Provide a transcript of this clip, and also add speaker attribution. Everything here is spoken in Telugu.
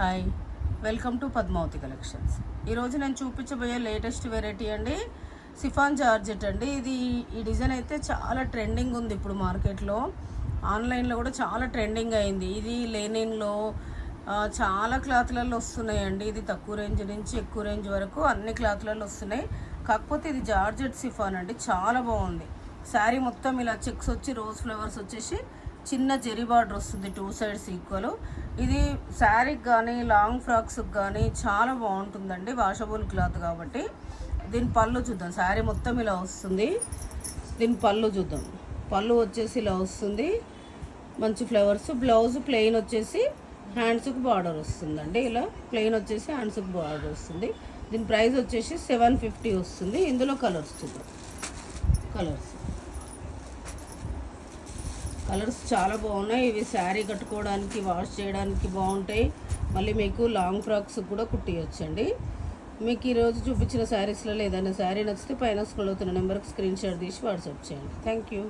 Speaker 1: Hi, welcome to Padmavathi collections. ఈరోజు నేను చూపించబోయే లేటెస్ట్ వెరైటీ అండి సిఫాన్ జార్జెట్ అండి. ఈ డిజైన్ అయితే చాలా ట్రెండింగ్ ఉంది ఇప్పుడు మార్కెట్లో, ఆన్లైన్లో కూడా చాలా ట్రెండింగ్ అయింది. ఇది లెనిన్లో చాలా క్లాత్లలో వస్తున్నాయండి. ఇది తక్కువ రేంజ్ నుంచి ఎక్కువ రేంజ్ వరకు అన్ని క్లాత్లలో వస్తున్నాయి. కాకపోతే ఇది జార్జెట్ సిఫాన్ అండి, చాలా బాగుంది. శారీ మొత్తం ఇలా చెక్స్ వచ్చి రోజ్ ఫ్లవర్స్ వచ్చేసి చిన్న జెరీ బార్డర్ వస్తుంది, 2 సైడ్స్ ఈక్వల్. ఇది శారీకి కానీ లాంగ్ ఫ్రాక్స్కి కానీ చాలా బాగుంటుందండి, వాషబుల్ క్లాత్ కాబట్టి. దీని పళ్ళు చూద్దాం. శారీ మొత్తం ఇలా వస్తుంది. దీని పళ్ళు చూద్దాం. పళ్ళు వచ్చేసి ఇలా వస్తుంది, మంచి ఫ్లవర్స్. బ్లౌజ్ ప్లెయిన్ వచ్చేసి హ్యాండ్స్కి బార్డర్ వస్తుందండి. ఇలా ప్లెయిన్ వచ్చేసి హ్యాండ్స్కి బార్డర్ వస్తుంది. దీని ప్రైస్ వచ్చేసి 750 వస్తుంది. ఇందులో కలర్స్ చూద్దాం. కలర్స్ చాలా బాగున్నాయి. ఇవి శారీ కట్టుకోవడానికి, వాష్ చేయడానికి బాగుంటాయి. మళ్ళీ మీకు లాంగ్ ఫ్రాక్స్ కూడా కుట్టియొచ్చండి. మీకు ఈరోజు చూపించిన శారీస్లో ఏదైనా శారీ నచ్చితే పైన స్క్రోల్ అవుతున్న నెంబర్కి స్క్రీన్ షాట్ తీసి వాట్సాప్ చేయండి. Thank you.